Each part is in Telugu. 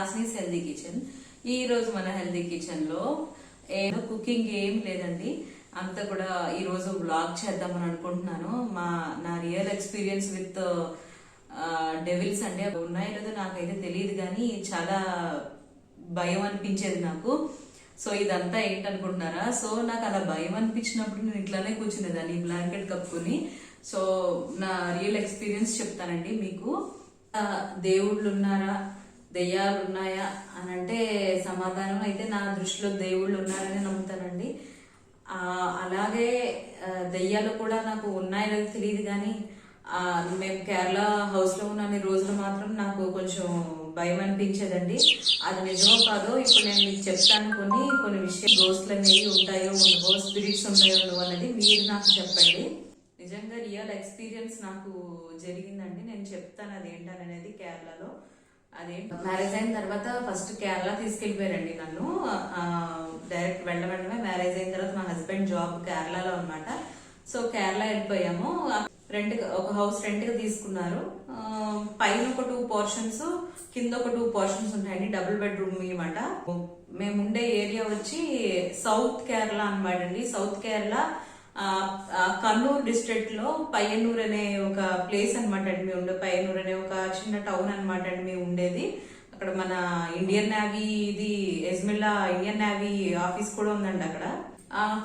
హాస్నీస్ హెల్దీ కిచెన్. ఈ రోజు మన హెల్దీ కిచెన్ లో కుకింగ్ ఏం లేదండి, అంతా కూడా ఈ రోజు బ్లాగ్ చేద్దామని అనుకుంటున్నాను. నా రియల్ ఎక్స్పీరియన్స్ విత్ డెవిల్స్ అండి అవి ఉన్నాయో లేదో నాకైతే తెలియదు, కానీ చాలా భయం అనిపించేది నాకు. సో ఇదంతా ఏంటనుకుంటున్నారా? సో నాకు అలా భయం అనిపించినప్పుడు నేను ఇట్లానే కూర్చునేదాన్ని బ్లాంకెట్ కప్పుకొని. సో నా రియల్ ఎక్స్పీరియన్స్ చెప్తానండి మీకు. దేవుళ్ళు ఉన్నారా, దెయ్యాలు ఉన్నాయా అని అంటే సమాధానం అయితే నా దృష్టిలో దేవుళ్ళు ఉన్నారని నమ్ముతానండి. అలాగే దెయ్యాలు కూడా నాకు ఉన్నాయో తెలియదు, కానీ మేము కేరళ హౌస్ లో ఉన్న రోజులు మాత్రం నాకు కొంచెం భయం అనిపించేదండి. అది నిజమో కాదో ఇప్పుడు నేను మీకు చెప్తాను. కొన్ని విషయాలు గోస్ట్లు అనేవి ఉంటాయో ఉండవో, స్పిరిట్స్ ఉంటాయో ఉండవో అనేది మీరు నాకు చెప్పండి. నిజంగా రియల్ ఎక్స్పీరియన్స్ నాకు జరిగిందండి, నేను చెప్తాను అదేంటనేది. కేరళలో మ్యారేజ్ అయిన తర్వాత ఫస్ట్ కేరళ తీసుకెళ్లిపోయారండి నన్ను. డైరెక్ట్ వెళ్ళడమే మ్యారేజ్ అయిన తర్వాత మా హస్బెండ్ జాబ్ కేరళలో అనమాట. సో కేరళ వెళ్ళిపోయాము. ఒక హౌస్ రెంట్ కి తీసుకున్నారు. పైన ఒక 2 పోర్షన్స్, కింద ఒక 2 పోర్షన్స్ ఉంటాయండి. డబుల్ బెడ్రూమ్ అనమాట. మేము ఉండే ఏరియా వచ్చి సౌత్ కేరళ అనమాట అండి. సౌత్ కేరళ కన్నూర్ డిస్ట్రిక్ట్ లో పయ్యన్నూర్ అనే ఒక ప్లేస్ అనమాట అండి. మేము ఉండే పయ్యన్నూర్ అనే ఒక చిన్న టౌన్ అనమాట అండి మేము ఉండేది. అక్కడ మన Indian Navy Ezhimala Indian Navy office కూడా ఉందండి అక్కడ.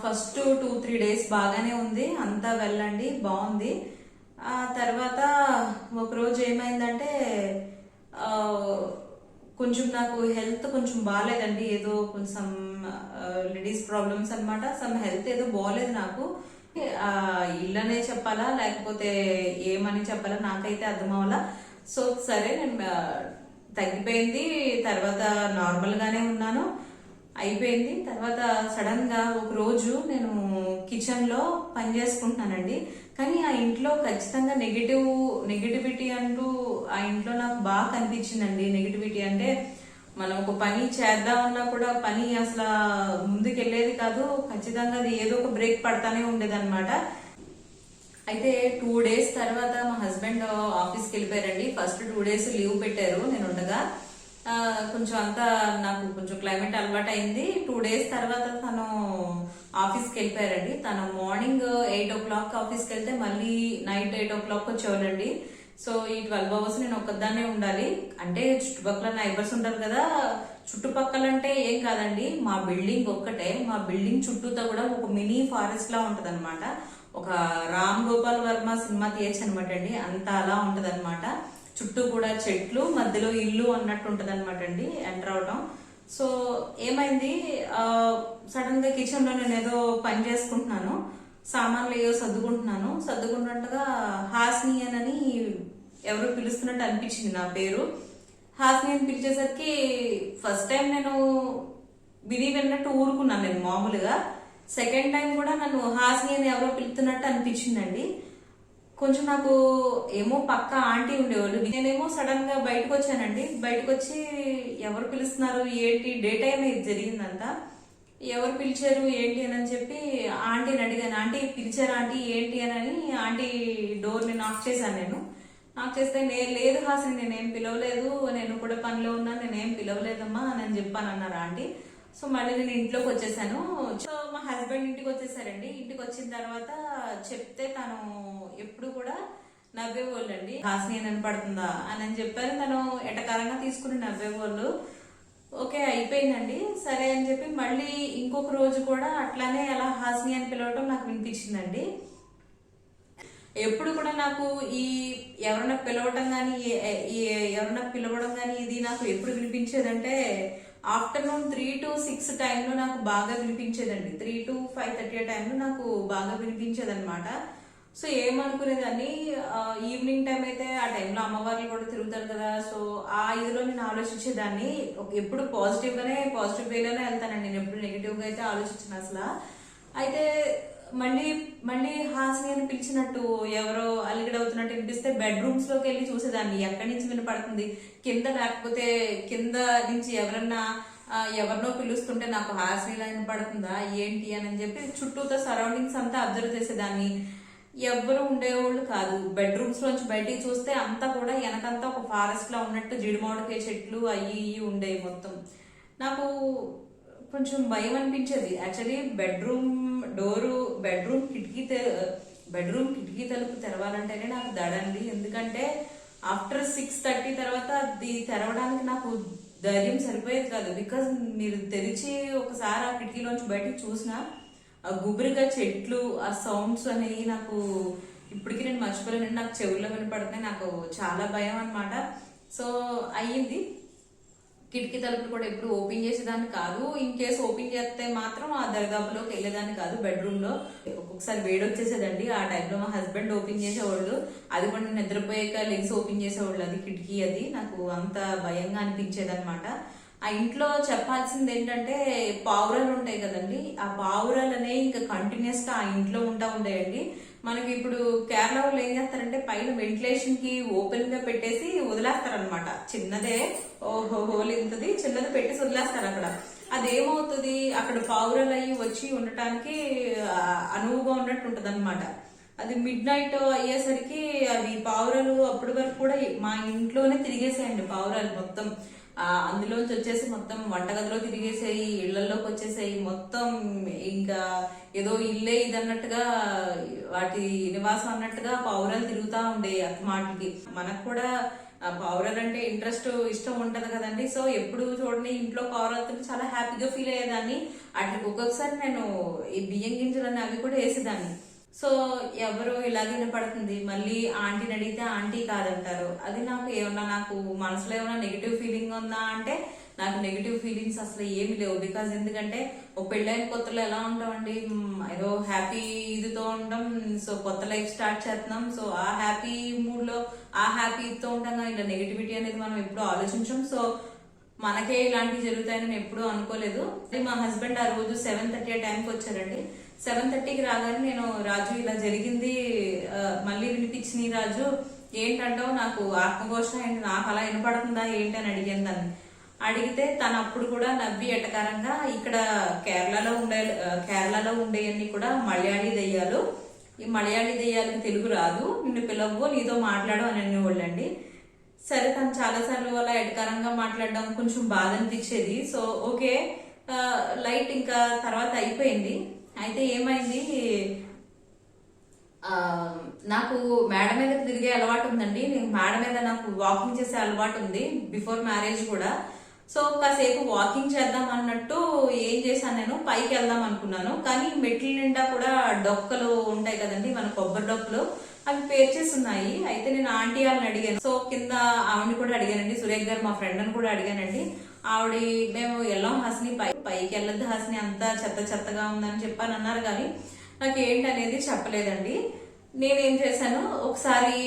ఫస్ట్ 2-3 డేస్ బాగానే ఉంది, అంతా వెళ్ళండి బాగుంది. ఆ తర్వాత ఒక రోజు ఏమైందంటే కొంచెం నాకు హెల్త్ కొంచెం బాగాలేదండి. ఏదో కొంచెం లేడీస్ ప్రాబ్లమ్స్ అనమాట. సమ్ హెల్త్ ఏదో బాగాలేదు నాకు. ఇల్లనే చెప్పాలా లేకపోతే ఏమని చెప్పాలా నాకైతే అర్థం అవ్వాలా. సో సరే నేను తగ్గిపోయింది, తర్వాత నార్మల్ గానే ఉన్నాను, అయిపోయింది. తర్వాత సడన్ గా ఒక రోజు నేను కిచెన్ లో పని చేసుకుంటున్నానండి. కానీ ఆ ఇంట్లో ఖచ్చితంగా నెగిటివిటీ అంటూ ఆ ఇంట్లో నాకు బాగా కనిపించిందండి. నెగిటివిటీ అంటే మనం ఒక పని చేద్దామన్నా కూడా పని అసలు ముందుకెళ్లేది కాదు. ఖచ్చితంగా అది ఏదో ఒక బ్రేక్ పడతానే ఉండేది అనమాట. అయితే 2 డేస్ తర్వాత మా హస్బెండ్ ఆఫీస్కి వెళ్ళిపోయారండి. ఫస్ట్ 2 డేస్ లీవ్ పెట్టారు నేను ఉండగా. కొంచెం అంతా నాకు కొంచెం క్లైమేట్ అలవాటు అయింది. 2 డేస్ తర్వాత తను ఆఫీస్కి వెళ్ళిపోయారండి. తను మార్నింగ్ 8 o'clock ఆఫీస్కి వెళ్తే మళ్ళీ నైట్ 8 o'clock వచ్చేవాళ్ళండి. సో ఈ 12 hours నేను ఒక్కదాన్నే ఉండాలి. అంటే చుట్టుపక్కల నైబర్స్ ఉంటారు కదా, చుట్టుపక్కల అంటే ఏం కాదండి, మా బిల్డింగ్ ఒక్కటే. మా బిల్డింగ్ చుట్టూతో కూడా ఒక మినీ ఫారెస్ట్ లా ఉంటది అనమాట. ఒక రామ్ గోపాల్ వర్మ సినిమా తీయచ్చు అనమాట అండి, అంత అలా ఉంటది అనమాట. చుట్టూ కూడా చెట్లు, మధ్యలో ఇల్లు అన్నట్టు ఉంటది అనమాట అండి ఎంటర్ అవడం. సో ఏమైంది, సడన్ గా కిచెన్ లో నేను ఏదో పని చేసుకుంటున్నాను, సామాన్లు ఏవో సర్దుకుంటున్నట్టుగా హాస్ని అని ఎవరో పిలుస్తున్నట్టు అనిపించింది నా పేరు. హాస్ని అని పిలిచేసరికి ఫస్ట్ టైం నేను విన్నట్టు ఊరుకున్నాను నేను మామూలుగా. సెకండ్ టైం కూడా నన్ను హాస్ని అని ఎవరో పిలుస్తున్నట్టు అనిపించిందండి. కొంచెం నాకు ఏమో పక్క ఆంటీ ఉండేవాళ్ళు. నేనేమో సడన్ గా బయటకు వచ్చానండి. బయటకు వచ్చి ఎవరు పిలుస్తున్నారు ఏంటి, డే టైం ఇది జరిగిందంతా, ఎవరు పిలిచారు ఏంటి అని చెప్పి ఆంటీని అడిగాను. ఆంటీ పిలిచారు ఆంటీ ఏంటి అని ఆంటీ డోర్ ని నాక్ చేశాను. నేను నాక్ చేస్తే లేదు హాసిని, నేనేం పిలవలేదు, నేను కూడా పనిలో ఉన్నాను, నేనేం పిలవలేదమ్మా అని చెప్పాను అన్నారు ఆంటీ. సో మళ్ళీ నేను ఇంట్లోకి వచ్చేసాను. సో మా హస్బెండ్ ఇంటికి వచ్చేసారండి. ఇంటికి వచ్చిన తర్వాత చెప్తే తను ఎప్పుడు కూడా నవ్వేవాళ్ళండి. హాసిని అని పడుతుందా అని చెప్పారు. తను ఎటకారంగా తీసుకుని నవ్వేవాళ్ళు. ఓకే అయిపోయిందండి, సరే అని చెప్పి మళ్ళీ ఇంకొక రోజు కూడా అట్లానే అలా హాసిని అని పిలవటం నాకు వినిపించిందండి. ఎప్పుడు కూడా నాకు ఎవరన్నా పిలవడం కానీ ఇది నాకు ఎప్పుడు వినిపించేదంటే ఆఫ్టర్నూన్ 3 to 6 టైంలో నాకు బాగా వినిపించేదండి. 3 to 5:30 టైంలో నాకు బాగా వినిపించేది అనమాట. సో ఏమనుకునేదాన్ని, ఈవినింగ్ టైం అయితే ఆ టైంలో అమ్మవార్లు కూడా తిరుగుతారు కదా. సో ఆ ఇదిలో నేను ఆలోచించేదాన్ని. ఎప్పుడు పాజిటివ్ వేలోనే వెళ్తానండి, నేను ఎప్పుడు నెగిటివ్ గా అయితే ఆలోచించాను అసలు. అయితే మళ్ళీ హాసిని అని పిలిచినట్టు ఎవరో అలిగడవుతున్నట్టు వినిపిస్తే బెడ్రూమ్స్ లోకి వెళ్ళి చూసేదాన్ని ఎక్కడి నుంచి వినపడుతుంది, కింద లేకపోతే కింద నుంచి ఎవరినో పిలుస్తుంటే నాకు హాసినిలా వినపడుతుందా ఏంటి అని చెప్పి చుట్టూతో సరౌండింగ్స్ అంతా అబ్జర్వ్ చేసేదాన్ని. ఎవ్వరు ఉండేవాళ్ళు కాదు. బెడ్రూమ్స్ లోంచి బయటికి చూస్తే అంతా కూడా వెనకంతా ఒక ఫారెస్ట్ లా ఉన్నట్టు జీడిమామిడికాయ చెట్లు అయ్యి ఇవి ఉండేవి మొత్తం. నాకు కొంచెం భయం అనిపించేది యాక్చువల్లీ. బెడ్రూమ్ కిటికీ తలుపు తెరవాలంటేనే నాకు దడండి. ఎందుకంటే ఆఫ్టర్ 6:30 తర్వాత అది తెరవడానికి నాకు ధైర్యం సరిపోయేది కాదు. బికాజ్ మీరు తెరిచి ఒకసారి ఆ కిటికీలోంచి బయటికి చూసినా ఆ గుబురుగా చెట్లు, ఆ సౌండ్స్ అనేవి నాకు ఇప్పటికీ నేను మర్చిపోలేను. నాకు చెవుల్లో వినపడుతున్నాయి. నాకు చాలా భయం అనమాట. సో అయ్యింది. కిటికీ తలుపులు కూడా ఎప్పుడు ఓపెన్ చేసేదాన్ని కాదు. ఇన్ కేసు ఓపెన్ చేస్తే మాత్రం ఆ దర్గాపులోకి వెళ్ళేదాన్ని కాదు. బెడ్రూమ్ లో ఒక్కొక్కసారి వేడి వచ్చేసేదండి. ఆ టైంలో మా హస్బెండ్ ఓపెన్ చేసేవాళ్ళు. అది కూడా నేను నిద్రపోయాక లెగ్స్ ఓపెన్ చేసేవాళ్ళు. అది కిటికీ అది నాకు అంత భయంగా అనిపించేది అనమాట. ఆ ఇంట్లో చెప్పాల్సింది ఏంటంటే పావురాలు ఉంటాయి కదండి. ఆ పావురాలు అనేవి ఇంకా కంటిన్యూస్ గా ఆ ఇంట్లో ఉండేయండి. మనకి ఇప్పుడు కేరళ వాళ్ళు ఏం చేస్తారంటే పైన వెంటిలేషన్ కి ఓపెన్ గా పెట్టేసి వదిలేస్తారనమాట. చిన్నదే హోల్ ఇంతది చిన్నది పెట్టేసి వదిలేస్తారు అక్కడ. అదేమవుతుంది, అక్కడ పావురాలు అయ్యి వచ్చి ఉండటానికి అనువుగా ఉన్నట్టు ఉంటది అనమాట. అది మిడ్ నైట్ అయ్యేసరికి అవి పావురాలు అప్పటి వరకు కూడా మా ఇంట్లోనే తిరిగేసాయండి పావురాలు మొత్తం. అందులోంచి వచ్చేసి మొత్తం వంటగదిలో తిరిగేసాయి, ఇళ్లలోకి వచ్చేసాయి మొత్తం. ఇంకా ఏదో ఇల్లే ఇదన్నట్టుగా వాటి నివాసం అన్నట్టుగా పావురాలు తిరుగుతా ఉండే మాటకి. మనకు కూడా పావురాలు అంటే ఇష్టం ఉంటది కదండి. సో ఎప్పుడు చూడండి ఇంట్లో పావురాలతో చాలా హ్యాపీగా ఫీల్ అయ్యేదాన్ని. అట్లకి ఒక్కొక్కసారి నేను ఈ బియ్యం గింజలు అవి కూడా వేసేదాన్ని. సో ఎవరు ఇలాగే వినపడుతుంది, మళ్ళీ ఆంటీని అడిగితే ఆంటీ కాదంటారు. అది నాకు ఏమన్నా నాకు మనసులో ఏమన్నా నెగిటివ్ ఫీలింగ్ ఉందా అంటే నాకు నెగిటివ్ ఫీలింగ్స్ అసలు ఏమి లేవు. బికాజ్ ఎందుకంటే ఒక పెళ్ళైన కొత్తలో ఎలా ఉంటామండి, ఏదో హ్యాపీ ఇదితో ఉంటాం. సో కొత్త లైఫ్ స్టార్ట్ చేస్తున్నాం. సో ఆ హ్యాపీ మూడ్ లో ఆ హ్యాపీ ఇదితో ఉంటాం. ఇలా నెగిటివిటీ అనేది మనం ఎప్పుడు ఆలోచించాం. సో మనకే ఇలాంటివి జరుగుతాయని నేను ఎప్పుడూ అనుకోలేదు. మా హస్బెండ్ ఆ రోజు 7:30 ఆ టైంకి వచ్చారండి. 7:30కి రాగానే నేను రాజు ఇలా జరిగింది మళ్ళీ వినిపించింది, రాజు ఏంటంటావు, నాకు ఆత్మఘోష ఏంటి, నాకు అలా వినపడుతుందా ఏంటి అని అడిగాను దాన్ని. అడిగితే తను అప్పుడు కూడా నవ్వి ఎటకారంగా ఇక్కడ కేరళలో ఉండేవన్నీ కూడా మలయాళీ దెయ్యాలు, ఈ మలయాళీ దెయ్యాలకి తెలుగు రాదు, నిన్ను పిలవ్వు నీతో మాట్లాడు అని అనేవాళ్ళండి. సరే, తను చాలాసార్లు అలా ఎటకారంగా మాట్లాడడం కొంచెం బాధ అనిపించేది. సో ఓకే, లైట్ ఇంకా తర్వాత అయిపోయింది. అయితే ఏమైంది, నాకు మేడ మీద తిరిగే అలవాటు ఉందండి. నేను మేడ మీద నాకు వాకింగ్ చేసే అలవాటు ఉంది బిఫోర్ మ్యారేజ్ కూడా. సో కాసేపు వాకింగ్ చేద్దాం అన్నట్టు ఏం చేశాను, నేను పైకి వెళ్దాం అనుకున్నాను. కానీ మెట్ల నిండా కూడా డొక్కలు ఉంటాయి కదండి, మన కొబ్బరి డొక్కలు, అవి పేర్చేసి ఉన్నాయి. అయితే నేను ఆంటీ వాళ్ళని అడిగాను. సో కింద ఆవిడని కూడా అడిగానండి, సురేఖ్ గారు మా ఫ్రెండ్ అని కూడా అడిగానండి. ఆవిడ మేము వెళ్ళాం హాసిని, పైకి వెళ్ళొద్దు హాసిని, అంతా చెత్తగా ఉందని చెప్పని అన్నారు. కానీ నాకు ఏంటి అనేది చెప్పలేదండి. నేనేం చేశాను, ఒకసారి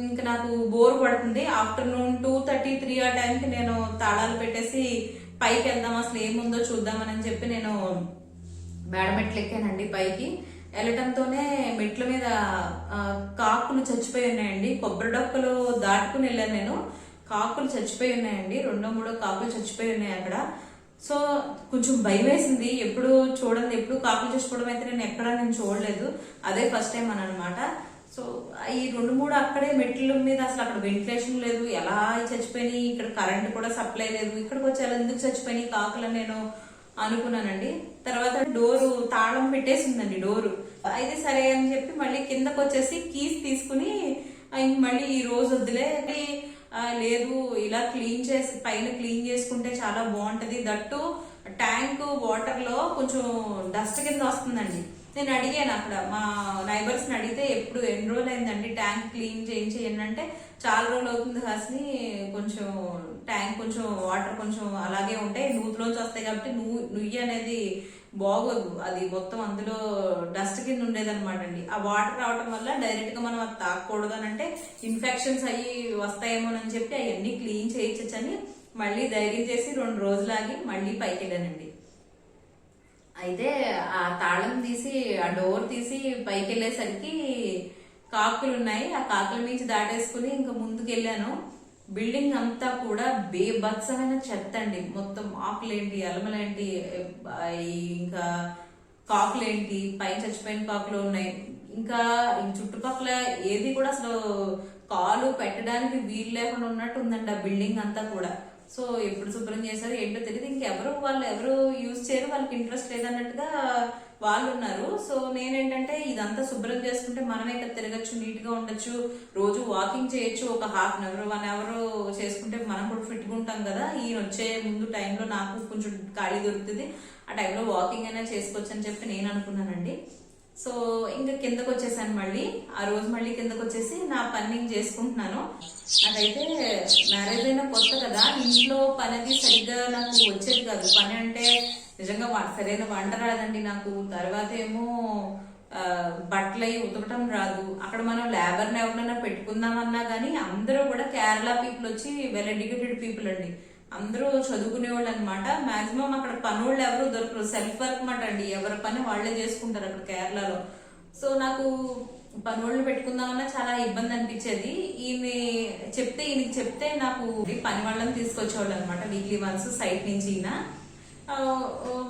ఇంకా నాకు బోర్ పడుతుంది, ఆఫ్టర్నూన్ 2:33 ఆ టైంకి నేను తాళాలు పెట్టేసి పైకి వెళ్దాం అసలు ఏముందో చూద్దామని చెప్పి నేను మేడ మెట్లు ఎక్కానండి. పైకి వెళ్ళటంతోనే మెట్ల మీద కాకులు చచ్చిపోయి ఉన్నాయండి. కొబ్బరి డొక్కలు దాటుకుని వెళ్ళాను నేను. కాకులు చచ్చిపోయి ఉన్నాయండి, 2-3 కాకులు చచ్చిపోయి ఉన్నాయి అక్కడ. సో కొంచెం భయం వేసింది. ఎప్పుడు కాకులు చచ్చిపోవడం అయితే నేను చూడలేదు, అదే ఫస్ట్ టైం అని అనమాట. సో ఈ 2-3 అక్కడే మెట్ల మీద, అసలు అక్కడ వెంటిలేషన్ లేదు, ఎలా చచ్చిపోయినాయి, ఇక్కడ కరెంట్ కూడా సప్లై లేదు, ఇక్కడికి వచ్చి ఎలా ఎందుకు చచ్చిపోయినాయి కాకులు నేను అనుకున్నానండి. తర్వాత డోరు తాళం పెట్టేసిందండి డోరు. అయితే సరే అని చెప్పి మళ్ళీ కిందకు వచ్చేసి కీస్ తీసుకుని మళ్ళీ ఈ రోజు వద్దులే, లేదు ఇలా పైన క్లీన్ చేసుకుంటే చాలా బాగుంటది, దట్టు ట్యాంక్ వాటర్ లో కొంచెం డస్ట్ కింద వస్తుందండి. నేను అడిగాను అక్కడ మా నైబర్స్ ని అడిగితే, ఎన్ని రోజులు అయిందండి ట్యాంక్ క్లీన్ చేయండి అంటే, చాలా రోజులు అవుతుంది హాస్ని, కొంచెం ట్యాంక్ కొంచెం వాటర్ కొంచెం అలాగే ఉంటాయి, నూతిలోంచి వస్తాయి కాబట్టి నుయ్యి అనేది బాగోదు, అది మొత్తం అందులో డస్ట్ కింద ఉండేదన్నమాట అండి. ఆ వాటర్ రావటం వల్ల డైరెక్ట్ గా మనం అది తాగకూడదు అని అంటే ఇన్ఫెక్షన్స్ అయ్యి వస్తాయేమోనని చెప్పి అవన్నీ క్లీన్ చేయించని మళ్ళీ ధైర్యం చేసి 2 రోజులాగి మళ్ళీ పైకి వెళ్ళానండి. అయితే ఆ తాళం తీసి ఆ డోర్ తీసి పైకి వెళ్ళేసరికి కాకులు ఉన్నాయి. ఆ కాకుల నుంచి దాటేసుకుని ఇంకా ముందుకు వెళ్ళాను. బిల్డింగ్ అంతా కూడా బేభత్సమైన చెత్త అండి. మొత్తం ఆకులేంటి, అలమలేంటి, ఇంకా కాకులేంటి, పైన చచ్చిపోయిన కాకులు ఉన్నాయి. ఇంకా ఈ చుట్టుపక్కల ఏది కూడా అసలు కాలు పెట్టడానికి వీలు లేకుండా ఉన్నట్టు ఉందండి ఆ బిల్డింగ్ అంతా కూడా. సో ఎప్పుడు శుభ్రం చేశారు ఏంటో తెలియదు. ఇంకెవరు వాళ్ళు ఎవరు యూజ్ చేయరు, వాళ్ళకి ఇంట్రెస్ట్ లేదన్నట్టుగా వాళ్ళు ఉన్నారు. సో నేనేంటంటే ఇదంతా శుభ్రం చేసుకుంటే మనమే ఇక్కడ తిరగచ్చు, నీట్ గా ఉండొచ్చు, రోజు వాకింగ్ చేయొచ్చు, ఒక హాఫ్ అన్ అవర్ 1 అవర్ చేసుకుంటే మనం కూడా ఫిట్ గా ఉంటాం కదా. ఈయన వచ్చే ముందు టైంలో నాకు కొంచెం ఖాళీ దొరుకుతుంది, ఆ టైంలో వాకింగ్ అయినా చేసుకోవచ్చు అని చెప్పి నేను అనుకున్నానండి. సో ఇంకా కిందకు వచ్చేసాను మళ్ళీ. ఆ రోజు మళ్ళీ కిందకు వచ్చేసి నా పని నేను చేసుకుంటున్నాను. నాకైతే మ్యారేజ్ అయిన కొత్త కదా, ఇంట్లో పని అది సరిగ్గా నాకు వచ్చేది కాదు. పని అంటే నిజంగా సరైన వంట రాదండి నాకు. తర్వాత ఏమో బట్టలు అవి ఉతకటం రాదు. అక్కడ మనం లేబర్ని ఎవరినైనా పెట్టుకుందామన్నా కానీ అందరూ కూడా కేరళ పీపుల్ వచ్చి వెల్ ఎడ్యుకేటెడ్ పీపుల్ అండి, అందరూ చదువుకునే వాళ్ళు అనమాట. మాక్సిమం అక్కడ పనులు ఎవరు దొరకరు, సెల్ఫ్ వర్క్ మాట అండి, ఎవరి పని వాళ్లే చేసుకుంటారు అక్కడ కేరళలో. సో నాకు పనులు పెట్టుకుందామన్నా చాలా ఇబ్బంది అనిపించేది. ఈయనకి చెప్తే నాకు పని వాళ్ళని తీసుకొచ్చేవాళ్ళు అనమాట వీక్లీ వన్స్ సైట్ నుంచి. ఈయన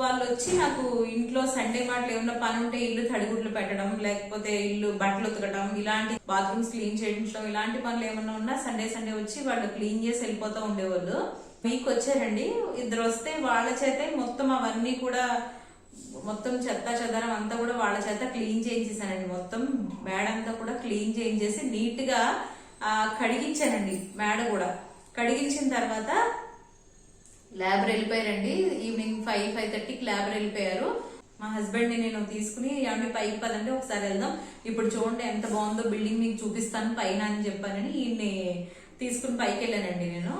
వాళ్ళు వచ్చి నాకు ఇంట్లో సండే మాటలు ఏమన్నా పని ఉంటే ఇల్లు తడిగుడ్లు పెట్టడం, లేకపోతే ఇల్లు బట్టలు ఉతకడం, ఇలాంటి బాత్రూమ్స్ క్లీన్ చేయడం, ఇలాంటి పనులు ఏమన్నా ఉన్నా సండే వచ్చి వాళ్ళు క్లీన్ చేసి వెళ్ళిపోతూ ఉండేవాళ్ళు. వీక్ వచ్చారండి, 2 వస్తే వాళ్ళ చేతే మొత్తం అవన్నీ కూడా మొత్తం చెత్త చెదరం అంతా కూడా వాళ్ళ చేత క్లీన్ చేయించేసానండి. మొత్తం మేడ అంతా కూడా క్లీన్ చేయించేసి నీట్ గా కడిగించానండి. మేడ కూడా కడిగించిన తర్వాత ల్యాబర్ వెళ్ళిపోయారండి. ఈవినింగ్ 5-5:30కి ల్యాబర్ వెళ్ళిపోయారు. మా హస్బెండ్ ని నేను తీసుకుని ఏమంటే పైకి పదండి ఒకసారి వెళ్దాం, ఇప్పుడు చూడండి ఎంత బాగుందో బిల్డింగ్ మీకు చూపిస్తాను పైన అని చెప్పానని ఈయన్ని తీసుకుని పైకి వెళ్ళానండి. నేను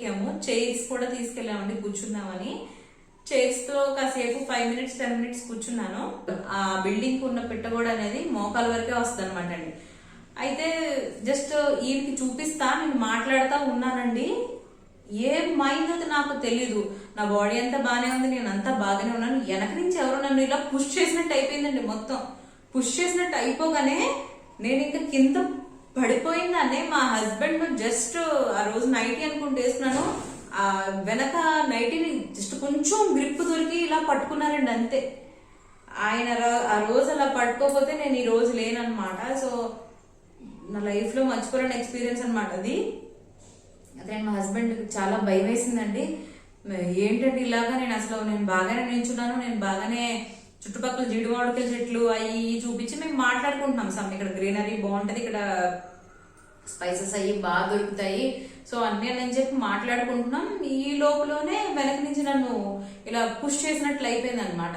ఏమో చైర్స్ కూడా తీసుకెళ్ళామండి కూర్చున్నామని. చైర్స్ తో కాసేపు 5-10 మినిట్స్ కూర్చున్నాను. ఆ బిల్డింగ్ ఉన్న పిట్టగోడ అనేది మోకాల వరకే వస్తుంది అనమాట అండి. అయితే జస్ట్ ఈయనకి చూపిస్తా నేను మాట్లాడుతూ ఉన్నానండి. ఏం మైండ్ అది నాకు తెలీదు. నా బాడీ అంతా బాగానే ఉంది, నేను అంతా బాగానే ఉన్నాను. వెనక నుంచి ఎవరో నన్ను ఇలా పుష్ చేసినట్టు అయిపోయిందండి. మొత్తం పుష్ చేసినట్టు అయిపోగానే నేను ఇంకా కింద పడిపోయిందాన్ని. మా హస్బెండ్ జస్ట్ ఆ రోజు నైటీ అనుకుంటూ వేసుకున్నాను, ఆ వెనక నైటీని జస్ట్ కొంచెం గ్రిప్ దొరికి ఇలా పట్టుకున్నారండి అంతే. ఆయన ఆ రోజు అలా పట్టుకోకపోతే నేను ఈ రోజు లేనమాట. సో నా లైఫ్ లో మర్చిపోలేని ఎక్స్పీరియన్స్ అనమాట అది. అదే మా హస్బెండ్ చాలా భయం వేసిందండి. ఏంటంటే ఇలాగా నేను బాగానే నిల్చున్నాను, నేను బాగానే చుట్టుపక్కల జీడి మామిడికాయ చెట్లు అవి చూపించి మేము మాట్లాడుకుంటున్నాం. ఇక్కడ గ్రీనరీ బాగుంటది, ఇక్కడ స్పైసెస్ అవి బాగా దొరుకుతాయి, సో అన్నీ అని చెప్పి మాట్లాడుకుంటున్నాం. ఈ లోపలనే వెనక నుంచి నన్ను ఇలా పుష్ చేసినట్లు అయిపోయింది అనమాట.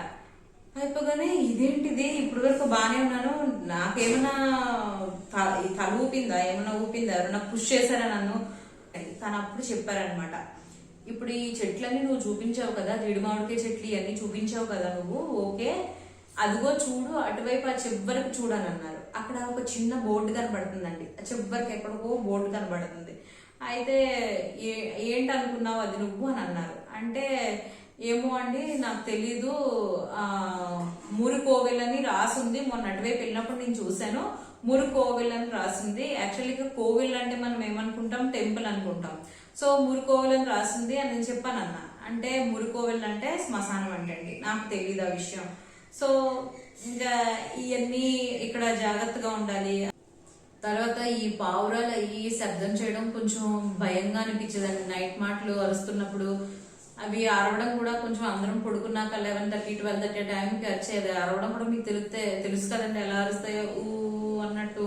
అయిపోగానే ఇదేంటిది, ఇప్పుడు వరకు బాగానే ఉన్నాను, నాకేమన్నా తల ఊపిందా, ఏమన్నా ఊపిందా, ఎవరన్నా పుష్ చేశారా నన్ను. తను అప్పుడు చెప్పారనమాట, ఇప్పుడు ఈ చెట్లన్నీ నువ్వు చూపించావు కదా, జీడి మామిడికాయ చెట్లు ఇవన్నీ చూపించావు కదా నువ్వు, ఓకే అదిగో చూడు అటువైపు ఆ చివరికి చూడని అన్నారు. అక్కడ ఒక చిన్న బోర్డు కనబడుతుందండి, ఆ చివరికి ఎక్కడికో బోర్డు కనబడుతుంది. అయితే ఏంటి అనుకున్నావు అది నువ్వు అని అన్నారు. అంటే ఏమో అండి నాకు తెలీదు, మురికోవెల్ అని రాసుంది, మొన్న అటువైపు వెళ్ళినప్పుడు నేను చూశాను, మురికోవెల్ అని రాసింది. యాక్చువల్గా కోవిల్ అంటే మనం ఏమనుకుంటాం, టెంపుల్ అనుకుంటాం. సో మురికోవెల్ అని రాసింది అని నేను చెప్పానన్న. అంటే మురికోవెల్ అంటే శ్మశానం అంటండి, నాకు తెలియదు ఆ విషయం. సో ఇంకా ఇవన్నీ ఇక్కడ జాగ్రత్తగా ఉండాలి. తర్వాత ఈ పావురాలు ఈ శబ్దం చేయడం కొంచెం భయంగా అనిపించేదండి. నైట్ మాటలు అరుస్తున్నప్పుడు అవి అరవడం కూడా కొంచెం అందరం పడుకున్నాక 11:30, 12:30 టైంకి వచ్చేది. అరవడం కూడా మీకు తెలుసు కదండి ఎలా అరుస్తాయో, ఊ అన్నట్టు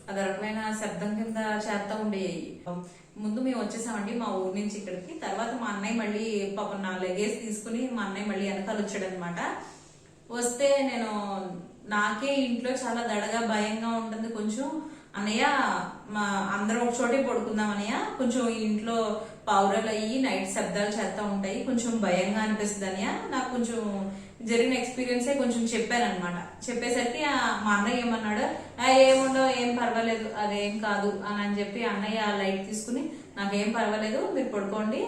అది రకమైన శబ్దం కింద చేస్తా ఉండేవి. ముందు మేము వచ్చేసామండి మా ఊరి నుంచి ఇక్కడికి. తర్వాత మా అన్నయ్య మళ్ళీ పాపం నా లగేజ్ తీసుకుని మా అన్నయ్య మళ్ళీ వెనకాల వచ్చాడు అనమాట. వస్తే నేను నాకే ఇంట్లో చాలా దడగా భయంగా ఉంటుంది కొంచెం. అన్నయ్య మా అందరం ఒక చోటే పడుకుందాం అన్నయ్య, కొంచెం ఇంట్లో పావురాలు అయ్యి నైట్ శబ్దాలు చేస్తూ ఉంటాయి, కొంచెం భయంగా అనిపిస్తుంది అన్నయ్య. నాకు కొంచెం జరిగిన ఎక్స్పీరియన్సే కొంచెం చెప్పానమాట. చెప్పేసరికి మా అన్నయ్య ఏమన్నాడు, ఏముండవు ఏం పర్వాలేదు అదేం కాదు అని చెప్పి అన్నయ్య లైట్ తీసుకుని నాకేం పర్వాలేదు మీరు పడుకోండి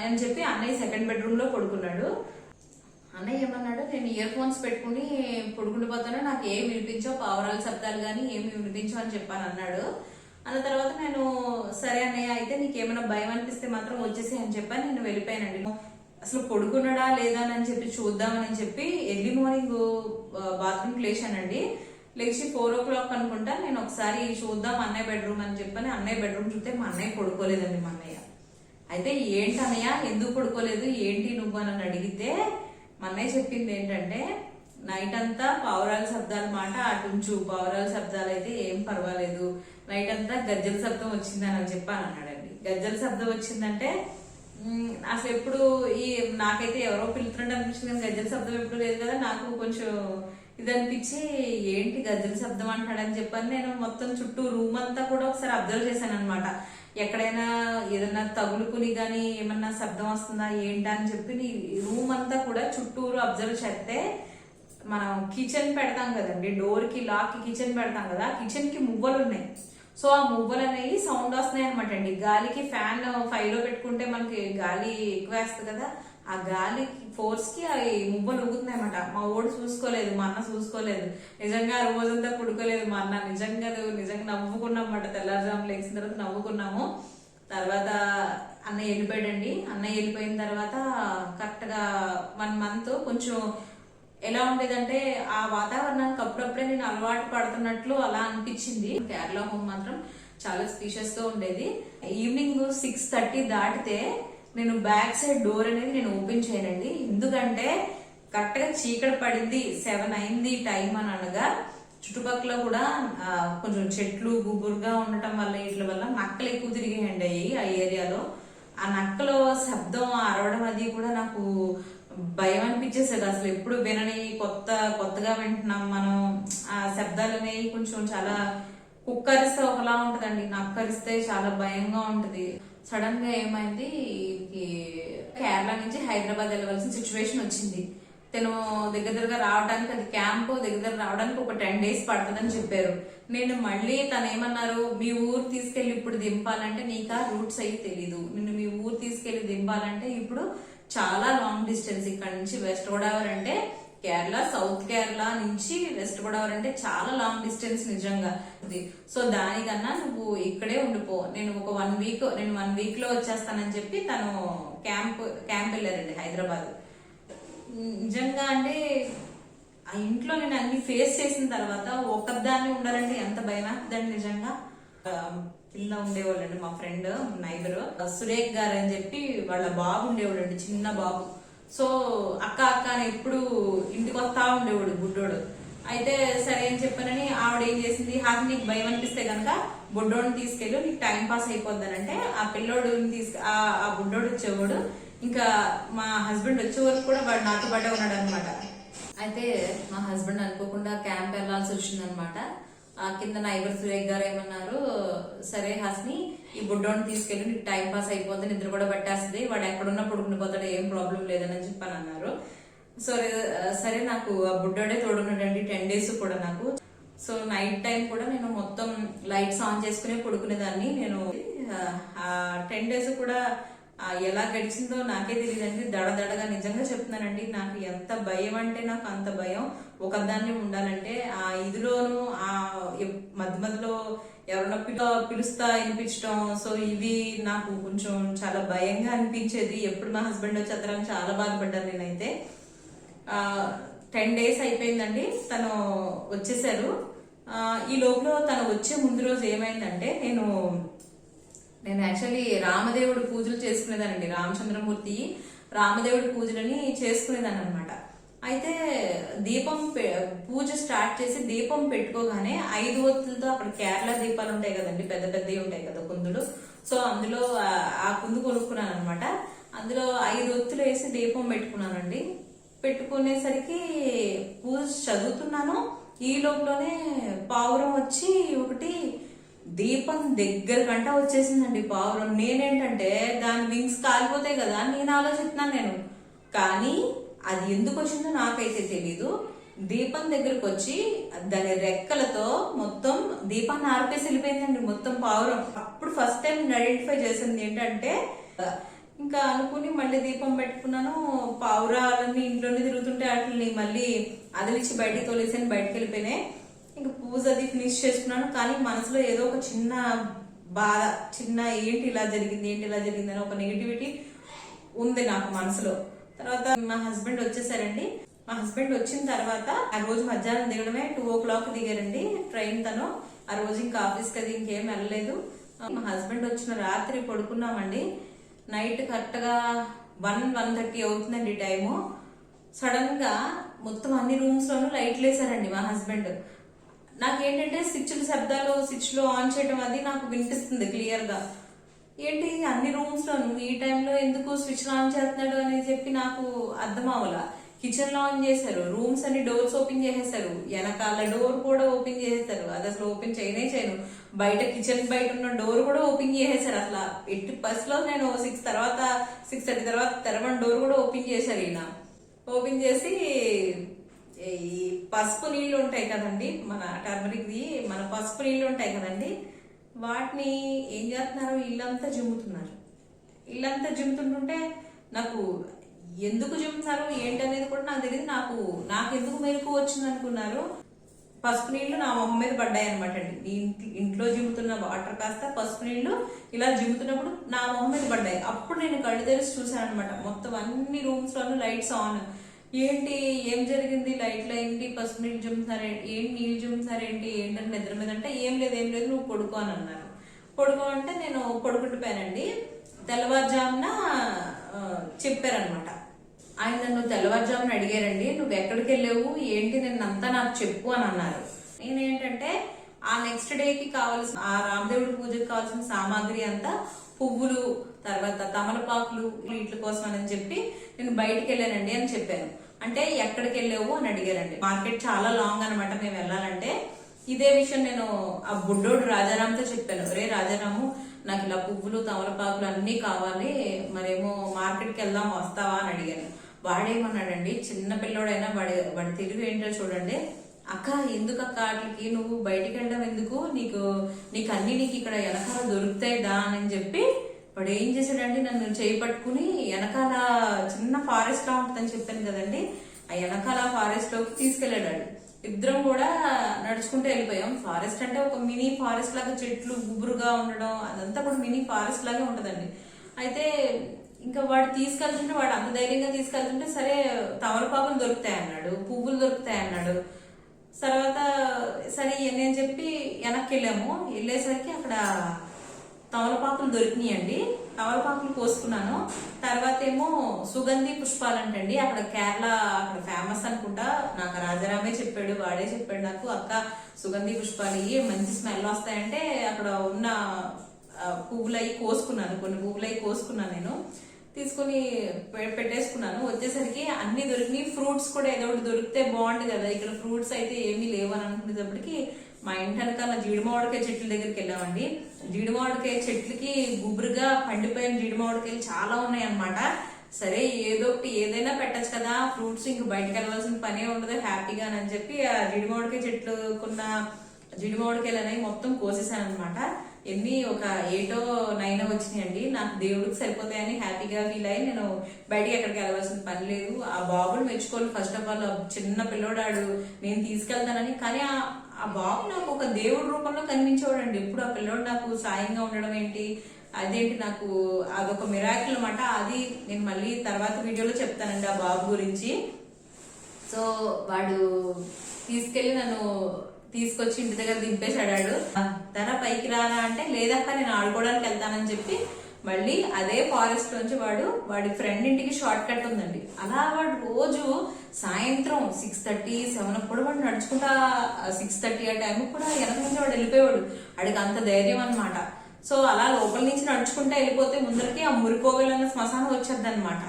అని చెప్పి అన్నయ్య సెకండ్ బెడ్రూమ్ లో పడుకున్నాడు. అన్నయ్య ఏమన్నాడు, నేను ఇయర్ ఫోన్స్ పెట్టుకుని పడుకుండిపోతాను, నాకు ఏం వినిపించో పావురాల శబ్దాలు కానీ ఏమి వినిపించో అని చెప్పాను అన్నాడు. అన్న తర్వాత నేను సరే అన్నయ్య అయితే నీకేమైనా భయం అనిపిస్తే మాత్రం వచ్చేసి అని చెప్పాను. నేను వెళ్ళిపోయానండి. అసలు పడుకున్నాడా లేదా అని చెప్పి చూద్దామని చెప్పి ఎర్లీ మార్నింగ్ బాత్రూమ్కి లేచానండి. లేచి 4 o'clock అనుకుంటా నేను ఒకసారి చూద్దాం అన్నయ్య బెడ్రూమ్ అని చెప్పని అన్నయ్య బెడ్రూమ్ చూస్తే మా అన్నయ్య పడుకోలేదండి. మా అన్నయ్య అయితే ఏంటి అన్నయ్య ఎందుకు పడుకోలేదు ఏంటి నువ్వు అని అడిగితే మా అన్నయ్య చెప్పింది ఏంటంటే నైట్ అంతా పావురాల శబ్దాలు మాట అటుంచు, పావురాల శబ్దాలు అయితే ఏం పర్వాలేదు, నైట్ అంతా గజ్జల శబ్దం వచ్చిందని చెప్పాను అన్నాడండి. గజ్జల శబ్దం వచ్చిందంటే అసలు ఎప్పుడు నాకైతే ఎవరో పిలుతున్నట్టు అనిపించింది కానీ గజ్జల శబ్దం ఎప్పుడు లేదు కదా. నాకు కొంచెం ఇది అనిపించి ఏంటి గజ్జల శబ్దం అంటాడని చెప్పని నేను మొత్తం చుట్టూ రూమ్ అంతా కూడా ఒకసారి అబ్జర్వ్ చేశాను అనమాట. ఎక్కడైనా ఏదైనా తగులుకుని కానీ ఏమన్నా శబ్దం వస్తుందా ఏంటా అని చెప్పి రూమ్ అంతా కూడా చుట్టూరు అబ్జర్వ్ చేస్తే మనం కిచెన్ పెడతాం కదండి, డోర్ కి లాక్ కి కిచెన్ పెడతాం కదా, కిచెన్ కి మువ్వలు ఉన్నాయి. సో ఆ మువ్వలు అనేవి సౌండ్ వస్తున్నాయి అనమాట అండి. గాలికి ఫ్యాన్ 5లో పెట్టుకుంటే మనకి గాలి ఎక్కువ వేస్తుంది కదా, ఆ గాలి ఫోర్స్ కి అవి మువ్వలు ఊగుతున్నాయి అనమాట. మా ఓడు చూసుకోలేదు, మా అన్న చూసుకోలేదు, నిజంగా రోజంతా పుడుకోలేదు మా అన్న. నిజంగా నవ్వుకున్నాం అన్నమాట. తెల్లారుజాము లేచిన తర్వాత నవ్వుకున్నాము. తర్వాత అన్నయ్య వెళ్ళిపోయాడండి. అన్నయ్య వెళ్ళిపోయిన తర్వాత కరెక్ట్ గా 1 month కొంచెం ఎలా ఉండేదంటే ఆ వాతావరణానికి అప్పుడప్పుడే నేను అలవాటు పడుతున్నట్లు అలా అనిపించింది. కేరళ హోమ్ మాత్రం చాలా స్పీషియస్ గా ఉండేది. ఈవినింగ్ 6:30 దాటితే నేను బ్యాక్ సైడ్ డోర్ అనేది నేను ఓపెన్ చేయనండి. ఎందుకంటే కరెక్ట్ గా చీకటి పడింది 7 అయింది టైం అని అనగా చుట్టుపక్కల కూడా కొంచెం చెట్లు గుబురుగా ఉండటం వల్ల వీటి వల్ల నక్కలు ఎక్కువ తిరిగాయండి ఆ ఏరియాలో. ఆ నక్కలో శబ్దం అరవడం అది కూడా నాకు భయం అనిపించేసేది. అసలు ఎప్పుడు వినని కొత్తగా వింటున్నాం మనం. ఆ శబ్దాలు అనేవి కొంచెం చాలా కుక్కరిస్తే ఒకలా ఉంటదండి, నక్కరిస్తే చాలా భయంగా ఉంటది. సడన్ గా ఏమైంది, కేరళ నుంచి హైదరాబాద్ వెళ్ళవలసిన సిచ్యువేషన్ వచ్చింది. తను దగ్గరగా రావడానికి, అది క్యాంప్ దగ్గర రావడానికి ఒక 10 days పడుతుందని చెప్పారు. నేను మళ్ళీ తను ఏమన్నారు, మీ ఊరు తీసుకెళ్లి ఇప్పుడు దింపాలంటే నీకు ఆ రూట్స్ అయ్యి తెలీదు, నిన్ను మీ ఊరు తీసుకెళ్లి దింపాలంటే ఇప్పుడు చాలా లాంగ్ డిస్టెన్స్. ఇక్కడ నుంచి వెస్ట్ గోదావరి అంటే కేరళ, సౌత్ కేరళ నుంచి వెస్ట్ గోదావరి అంటే చాలా లాంగ్ డిస్టెన్స్ నిజంగా. సో దానికన్నా నువ్వు ఇక్కడే ఉండిపో, నేను ఒక 1 week లో వచ్చేస్తానని చెప్పి తను క్యాంప్ వెళ్ళారండి హైదరాబాద్. నిజంగా అంటే ఆ ఇంట్లో నేను అన్ని ఫేస్ చేసిన తర్వాత ఒకదాన్ని ఉండాలంటే ఎంత భయమేస్తుందండి నిజంగా. కింద ఉండేవాళ్ళండి మా ఫ్రెండ్ నైబర్ సురేఖ్ గారు అని చెప్పి వాళ్ళ బాబు ఉండేవాడు, చిన్న బాబు. సో అక్క అని ఎప్పుడు ఇంటికి వస్తా ఉండేవాడు బుడ్డోడు. అయితే సరే అని చెప్పానని ఆవిడ ఏం చేసింది, నీకు భయం అనిపిస్తే కనుక బుడ్డోడిని తీసుకెళ్ళు, నీకు టైం పాస్ అయిపోద్దానంటే ఆ పిల్లోడిని ఆ బుడ్డోడు వచ్చేవాడు. ఇంకా మా హస్బెండ్ వచ్చే వరకు కూడా వాడు నాతో పాటే ఉన్నాడు అనమాట. అయితే మా హస్బెండ్ అనుకోకుండా క్యాంప్ వెళ్లాల్సి వచ్చింది అనమాట. ఆ కింద నైబర్ సురేఖ్ గారు ఏమన్నారు, సరే హాస్ని ఈ బుడ్డోని తీసుకెళ్ళి నీకు టైం పాస్ అయిపోతుంది, నిద్ర కూడా పట్టేస్తుంది, వాడు ఎక్కడున్నా పడుకుని పోతాడు, ఏం ప్రాబ్లం లేదని చెప్పని అన్నారు. సో సరే నాకు ఆ బుడ్డోడే తోడున్నాడండి 10 days కూడా నాకు. సో నైట్ టైం కూడా నేను మొత్తం లైట్స్ ఆన్ చేసుకునే పడుకునేదాన్ని. నేను ఆ 10 days కూడా ఎలా గడిచిందో నాకే తెలియదండి. దడదడగా నిజంగా చెప్తున్నానండి, నాకు ఎంత భయం అంటే నాకు అంత భయం. ఒకదాన్ని ఉండాలంటే ఆ ఇదిలోను ఆ మధ్యలో ఎవరన్నా పిలుస్తా వినిపించడం, సో ఇవి నాకు కొంచెం చాలా భయంగా అనిపించేది. ఎప్పుడు మా హస్బెండ్ వచ్చేద్దరని చాలా బాధపడ్డాను నేనైతే. 10 days అయిపోయిందండి, తను వచ్చేసారు. ఈ లోపల తను వచ్చే ముందు రోజు ఏమైందంటే నేను యాక్చువల్లీ రామదేవుడి పూజలు చేసుకునేదానండి. రామచంద్రమూర్తి రామదేవుడి పూజలని చేసుకునేదాన్ని అనమాట. అయితే పూజ స్టార్ట్ చేసి దీపం పెట్టుకోగానే 5 ఒత్తులతో, అక్కడ కేరళ దీపాలు ఉంటాయి కదండి, పెద్ద పెద్దవి ఉంటాయి కదా కుందులు. సో అందులో ఆ కుందు కొనుక్కున్నాను అనమాట. అందులో 5 ఒత్తులు వేసి దీపం పెట్టుకున్నానండి. పెట్టుకునేసరికి పూజ చదువుతున్నాను, ఈ లోపలనే పావురం వచ్చి ఒకటి దీపం దగ్గర గంట వచ్చేసిందండి పావురం. నేనేంటంటే దాని వింగ్స్ కాలిపోతాయి కదా నేను ఆలోచిస్తున్నాను కానీ అది ఎందుకు వచ్చిందో నాకైతే తెలీదు. దీపం దగ్గరకు వచ్చి దాని రెక్కలతో మొత్తం దీపాన్ని ఆర్పేసి వెళ్ళిపోయిందండి మొత్తం పావురం. అప్పుడు ఫస్ట్ టైం ఐడెంటిఫై చేసింది ఏంటంటే, ఇంకా అనుకుని మళ్ళీ దీపం పెట్టుకున్నాను. పావురాలన్నీ ఇంట్లోనే తిరుగుతుంటే వాటిని మళ్ళీ అదిలిచ్చి బయటికి తోలేసాను, బయటకు వెళ్ళిపోయినాయి. ఇంకా పూజ అది ఫినిష్ చేసుకున్నాను. కానీ మనసులో ఏదో ఒక చిన్న బాధ, ఏంటి ఇలా జరిగింది అని ఒక నెగిటివిటీ ఉంది నాకు మనసులో. తర్వాత మా హస్బెండ్ వచ్చేసారండి. మా హస్బెండ్ వచ్చిన తర్వాత ఆ రోజు మధ్యాహ్నం దిగడమే 2 o'clock దిగారండి ట్రైన్. తను ఆ రోజు ఇంకా ఆఫీస్కి అది ఇంకేం వెళ్ళలేదు. మా హస్బెండ్ వచ్చిన రాత్రి పడుకున్నామండి. నైట్ కరెక్ట్గా 1-1:30 అవుతుందండి టైము. సడన్ గా మొత్తం అన్ని రూమ్స్ లోనూ లైట్లు వేసారండి మా హస్బెండ్. నాకేంటంటే స్విచ్లు శబ్దాలు, స్విచ్లు ఆన్ చేయడం అది నాకు వినిపిస్తుంది క్లియర్ గా. ఏంటి అన్ని రూమ్స్ లోను ఈ టైంలో ఎందుకు స్విచ్ ఆన్ చేస్తున్నాడు అని చెప్పి నాకు అర్థం అవ్వాల. కిచెన్ లో ఆన్ చేశారు, రూమ్స్ అన్ని డోర్స్ ఓపెన్ చేసేసారు, వెనకాల డోర్ కూడా ఓపెన్ చేసేసారు. అది అసలు ఓపెన్ చేయను. బయట కిచెన్ బయట ఉన్న డోర్ కూడా ఓపెన్ చేసేసారు. అసలు ఎట్టి బస్ లో నేను 6:30 తర్వాత తెరవని డోర్ కూడా ఓపెన్ చేశారు ఈయన. ఓపెన్ చేసి ఈ పసుపు నీళ్లు ఉంటాయి కదండి, మన టర్మరిక్ ది మన పసుపు నీళ్లు ఉంటాయి కదండి, వాటిని ఏం చేస్తున్నారు, ఇల్లంతా జిమ్ముతున్నారు. ఇల్లంతా జిమ్ముతుంటుంటే నాకు ఎందుకు జిమ్ముతారు ఏంటనేది కూడా నాకు తెలియదు. నాకు ఎందుకు మెలకు వచ్చింది అనుకున్నారు. పసుపు నీళ్లు నా మొహం మీద పడ్డాయి అనమాట అండి. ఇంట్లో జిమ్ముతున్న వాటర్ కాస్త పసుపు నీళ్లు ఇలా జిమ్ముతున్నప్పుడు నా మొహం మీద పడ్డాయి. అప్పుడు నేను కళ్ళు తెరిచి చూసాను అనమాట. మొత్తం అన్ని రూమ్స్ లోనూ లైట్స్ ఆన్. ఏంటి ఏం జరిగింది, లైట్లు ఏంటి, పసుపు నీళ్ళు జిమ్ముతున్నారేంటి, నీళ్ళు జిమ్ముతున్నారేంటి, ఏంటంటే నిద్ర మీద అంటే ఏం లేదు నువ్వు పడుకో అని అన్నారు. పడుకో అంటే నేను పడుకుంటుపోయానండి. తెల్లవారుజామున చెప్పారనమాట ఆయన. నన్ను తెల్లవారుజామున అడిగారండి, నువ్వు ఎక్కడికి వెళ్ళావు ఏంటి నిన్నంతా నాకు చెప్పు అని అన్నారు. నేనేంటంటే ఆ నెక్స్ట్ డేకి కావాల్సిన ఆ రామదేవుడి పూజకి కావాల్సిన సామాగ్రి అంతా పువ్వులు, తర్వాత తమలపాకులు వీటి కోసం అని చెప్పి నేను బయటికి వెళ్ళానండి అని చెప్పాను. అంటే ఎక్కడికి వెళ్ళావు అని అడిగారండి. మార్కెట్ చాలా లాంగ్ అనమాట మేము వెళ్ళాలంటే. ఇదే విషయం నేను ఆ బుడ్డోడు రాజారాంతో చెప్పాను. రే రాజారాము, నాకు ఇలా పువ్వులు తమలపాకులు అన్ని కావాలి, మరేమో మార్కెట్కి వెళ్దాం వస్తావా అని అడిగాను. వాడేమన్నాడండి, చిన్న పిల్లోడైనా వాడి తెలుగు ఏంటో చూడండి, అక్క ఎందుకు అక్క వాటికి నువ్వు బయటికి వెళ్ళడం ఎందుకు, నీకు అన్ని నీకు ఇక్కడ వెనకాల దొరుకుతాయి దా అని చెప్పి వాడు ఏం చేశాడండి, నన్ను చేయి పట్టుకుని వెనకాల చిన్న ఫారెస్ట్ లా ఉంటుందని చెప్పాను కదండి, ఆ వెనకాల ఫారెస్ట్ లోకి తీసుకెళ్ళాడు. ఇద్దరం కూడా నడుచుకుంటూ వెళ్ళిపోయాం. ఫారెస్ట్ అంటే ఒక మినీ ఫారెస్ట్ లాగా చెట్లు గుబురుగా ఉండడం అదంతా కూడా మినీ ఫారెస్ట్ లాగే ఉంటదండి. అయితే ఇంకా వాడు తీసుకెళ్తుంటే వాడు అంత ధైర్యంగా తీసుకెళ్తుంటే సరే తమలపాకులు దొరుకుతాయి అన్నాడు, పువ్వులు దొరుకుతాయి అన్నాడు. తర్వాత సరే నేను చెప్పి వెనక్కి వెళ్ళేసరికి అక్కడ తమలపాకులు దొరికినాయండి. తమలపాకులు కోసుకున్నాను. తర్వాత ఏమో సుగంధి పుష్పాలు అంటండి, అక్కడ కేరళ అక్కడ ఫేమస్ అనుకుంటా. నాకు రాజారామే చెప్పాడు, వాడే చెప్పాడు నాకు, అక్క సుగంధి పుష్పాలు ఇవి మంచి స్మెల్ వస్తాయంటే అక్కడ ఉన్న పువ్వులవి కోసుకున్నాను. కొన్ని పువ్వులవి కోసుకున్నాను నేను, తీసుకుని పెట్టేసుకున్నాను. వచ్చేసరికి అన్ని దొరికినాయి. ఫ్రూట్స్ కూడా ఏదో ఒకటి దొరికితే బాగుంటుంది కదా, ఇక్కడ ఫ్రూట్స్ అయితే ఏమీ లేవు అని అనుకునేటప్పటికి మా ఇంటి వెనకాల జీడి మామిడికాయ చెట్ల దగ్గరికి వెళ్ళామండి. జీడి మామిడికాయ చెట్లకి గుబురుగా పండిపోయిన జీడి మామిడికాయలు చాలా ఉన్నాయి అన్నమాట. సరే ఏదో ఒకటి ఏదైనా పెట్టచ్చు కదా, ఫ్రూట్స్ ఇంక బయటకు వెళ్ళాల్సిన పనే ఉండదు హ్యాపీగా అని చెప్పి ఆ జీడి మామిడికాయ చెట్లుకున్న జీడి మామిడికాయలు అనేవి మొత్తం కోసేసాను అనమాట. ఎన్ని ఒక 8 or 9 వచ్చినాయండి. నాకు దేవుడికి సరిపోతాయని హ్యాపీగా ఫీల్ అయ్యి నేను బయటికి ఎక్కడికి వెళ్ళవలసిన పని లేదు. ఆ బాబుని మెచ్చుకోవాలి ఫస్ట్ ఆఫ్ ఆల్. చిన్న పిల్లోడాడు, నేను తీసుకెళ్తానని. కానీ ఆ బాబు నాకు ఒక దేవుడి రూపంలో కనిపించేవాడండి. ఎప్పుడు ఆ పిల్లోడు నాకు సాయంగా ఉండడం ఏంటి, అదేంటి, నాకు అదొక మిరాకిల్ అన్నమాట. అది నేను మళ్ళీ తర్వాత వీడియోలో చెప్తానండి ఆ బాబు గురించి. సో వాడు తీసుకెళ్లి నన్ను తీసుకొచ్చి ఇంటి దగ్గర దింపేశాడు. తన పైకి రానా అంటే లేదక్క నేను ఆడుకోవడానికి వెళ్తానని చెప్పి మళ్ళీ అదే ఫారెస్ట్ నుంచి వాడి ఫ్రెండ్ ఇంటికి షార్ట్ కట్ ఉందండి. అలా వాడు రోజు సాయంత్రం 6:30, 7 కూడా వాడు నడుచుకుంటా 6:30 ఆ టైం కూడా వెనక నుంచి వాడు వెళ్ళిపోయాడు. వాడికి అంత ధైర్యం అనమాట. సో అలా లోపల నుంచి నడుచుకుంటా వెళ్ళిపోతే ముందరికి ఆ మురికోవెలన్న శ్మశానం వచ్చేద్ది అనమాట.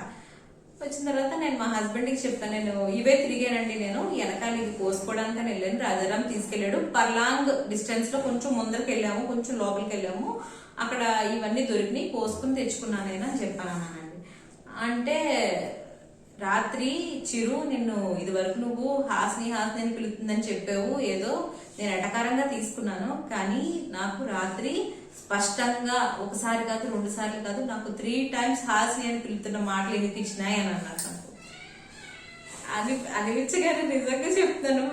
వచ్చిన తర్వాత నేను మా హస్బెండ్ కి చెప్పాను, నేను ఇవే తిరిగానండి, నేను వెనకాల ఇది కోసుకోవడానికి వెళ్ళాను, రాజారాం తీసుకెళ్లాడు. పర్లాంగ్ డిస్టెన్స్ లో కొంచెం ముందరికి వెళ్ళాము, కొంచెం లోపలికి వెళ్ళాము, అక్కడ ఇవన్నీ దొరికినాయి, కోసుకుని తెచ్చుకున్నాను అని చెప్పాను అన్నానండి. అంటే రాత్రి చిరు నిన్ను ఇది వరకు నువ్వు హాస్ని అని పిలుతుందని చెప్పావు, ఏదో నేను ఎటకారంగా తీసుకున్నాను. కానీ నాకు రాత్రి స్పష్టంగా ఒకసారి కాదు 2 సార్లు కాదు, నాకు 3 times హాస్ని అని పిలుతున్న మాటలు వినిపించినాయి అని అన్నారు. నాకు అనిపించగానే నిజంగా చెప్తాను,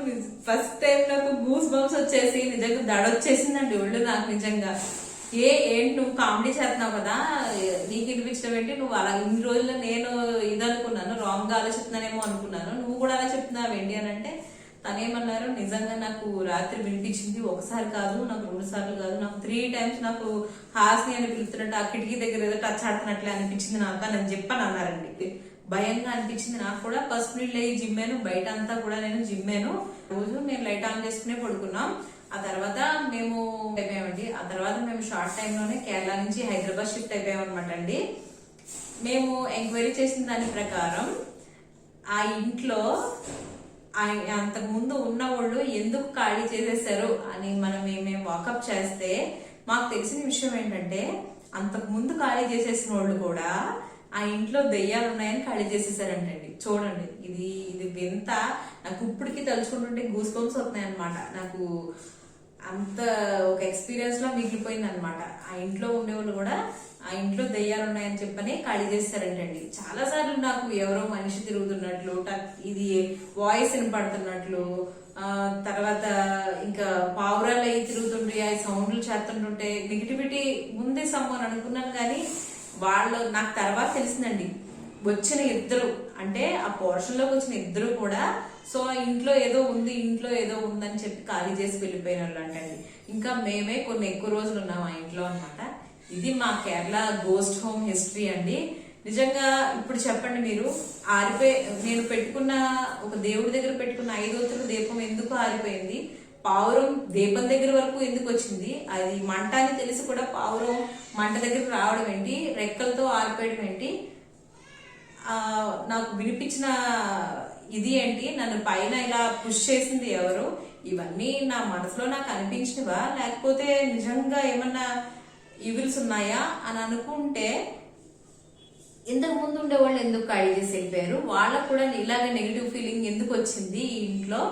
ఫస్ట్ టైం నాకు గూస్ బంప్స్ వచ్చేసి నిజంగా దడొచ్చేసిందండి ఒళ్ళు నాకు. నిజంగా ఏంటి నువ్వు కామెడీ చేస్తున్నావు కదా, నీకు వినిపించడం ఏంటి, నువ్వు అలా ఇన్ని రోజుల్లో నేను ఇదనుకున్నాను, రాంగ్ గా ఆలోచిస్తున్నానేమో అనుకున్నాను, నువ్వు నువ్వు కూడా అలా చెప్తున్నావు ఏంటి అని అంటే తనేమన్నారు, నిజంగా నాకు రాత్రి వినిపించింది, ఒకసారి కాదు, నాకు 2 సార్లు కాదు, నాకు 3 times నాకు హాస్ని అని పిలుస్తున్నట్టు ఆ కిటికీ దగ్గర ఏదో టచ్ ఆడుతున్నట్లే అనిపించింది నాకు అని చెప్పని అన్నారండి. భయంగా అనిపించింది నాకు కూడా. ఫస్ట్ నీళ్ళు అయ్యి జిమ్మాను, బయట అంతా కూడా నేను జిమ్మాను. రోజు మేము లైట్ ఆన్ చేసుకునే పడుకున్నాం. ఆ తర్వాత మేము అయిపోయామండి. ఆ తర్వాత మేము షార్ట్ టైంలోనే కేరళ నుంచి హైదరాబాద్ షిఫ్ట్ అయిపోయాం అనమాట అండి. మేము ఎంక్వైరీ చేసిన దాని ప్రకారం ఆ ఇంట్లో అంతకు ముందు ఉన్న వాళ్ళు ఎందుకు ఖాళీ చేసేసారు అని మనం మేము వాకప్ చేస్తే మాకు తెలిసిన విషయం ఏంటంటే, అంతకు ముందు ఖాళీ చేసేసిన వాళ్ళు కూడా ఆ ఇంట్లో దెయ్యాలు ఉన్నాయని ఖాళీ చేసేసారంటండి. చూడండి, ఇది ఇది వింత. నాకు ఇప్పటికీ తలుచుకుంటుంటే గూస్ బంప్స్ వస్తున్నాయి అనమాట. నాకు అంత ఒక ఎక్స్పీరియన్స్ లో మిగిలిపోయింది అనమాట. ఆ ఇంట్లో ఉండేవాళ్ళు కూడా ఆ ఇంట్లో దెయ్యాలు ఉన్నాయని చెప్పని ఖాళీ చేస్తారంటండి. చాలా సార్లు నాకు ఎవరో మనిషి తిరుగుతున్నట్లు, ఇది వాయిస్ వినపడుతున్నట్లు, తర్వాత ఇంకా పావురాలు అయ్యి తిరుగుతుంటే ఆ సౌండ్లు చేస్తుంటుంటే నెగిటివిటీ ఉంది సమ్మని అనుకున్నాను. కానీ వాళ్ళు నాకు తర్వాత తెలిసిందండి, వచ్చిన ఇద్దరు అంటే ఆ పోర్షన్ లోకి వచ్చిన ఇద్దరు కూడా సో ఇంట్లో ఏదో ఉంది, ఇంట్లో ఏదో ఉందని చెప్పి ఖాళీ చేసి వెళ్ళిపోయిన వాళ్ళు అంటండి. ఇంకా మేమే కొన్ని ఎక్కువ రోజులు ఉన్నాం ఆ ఇంట్లో అనమాట. ఇది మా కేరళ గోస్ట్ హోమ్ హిస్టరీ అండి. నిజంగా ఇప్పుడు చెప్పండి మీరు, నేను పెట్టుకున్న ఒక దేవుడి దగ్గర పెట్టుకున్న 5 ఒత్తుల దీపం ఎందుకు ఆరిపోయింది? పావురం దీపం దగ్గర వరకు ఎందుకు వచ్చింది? అది మంట అని తెలిసి కూడా పావురం మంట దగ్గరకు రావడం ఏంటి? రెక్కలతో ఆరిపోయడం ఏంటి? నాకు వినిపించిన ఇది ఏంటి? నన్ను పైన ఇలా పుష్ చేసింది ఎవరు? ఇవన్నీ నా మనసులో నాకు అనిపించినవా, లేకపోతే నిజంగా ఏమన్నా ఈవిల్స్ ఉన్నాయా అని అనుకుంటే, ఇంతకు ముందు ఉండే వాళ్ళు ఎందుకు ఖాళీ చేసి వెళ్ళిపోయారు? వాళ్ళకు కూడా ఇలాగే నెగిటివ్ ఫీలింగ్ ఎందుకు వచ్చింది ఈ ఇంట్లో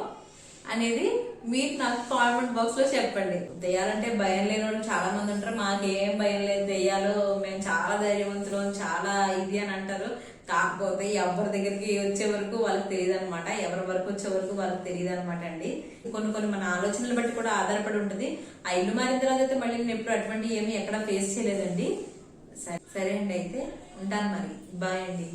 అనేది మీరు నాకు కామెంట్ బాక్స్ లో చెప్పండి. దెయ్యాలంటే భయం లేని వాళ్ళు చాలా మంది ఉంటారు. మాకేం భయం లేదు, దెయ్యాలు మేము చాలా ధైర్యవంతులు, చాలా ఇది అని అంటారు. కాకపోతే ఎవరి దగ్గరికి వచ్చే వరకు వాళ్ళకి తెలియదు అనమాట, ఎవరి వరకు వచ్చే వరకు వాళ్ళకి తెలియదు అనమాట అండి. కొన్ని మన ఆలోచనలు బట్టి కూడా ఆధారపడి ఉంటుంది. ఆ ఇల్లు మారిన తర్వాత అయితే మళ్ళీ నేను ఎప్పుడు అటువంటి ఏమి ఎక్కడ ఫేస్ చేయలేదండి. సరే అండి, అయితే ఉంటాను మరి. బాయ్ అండి.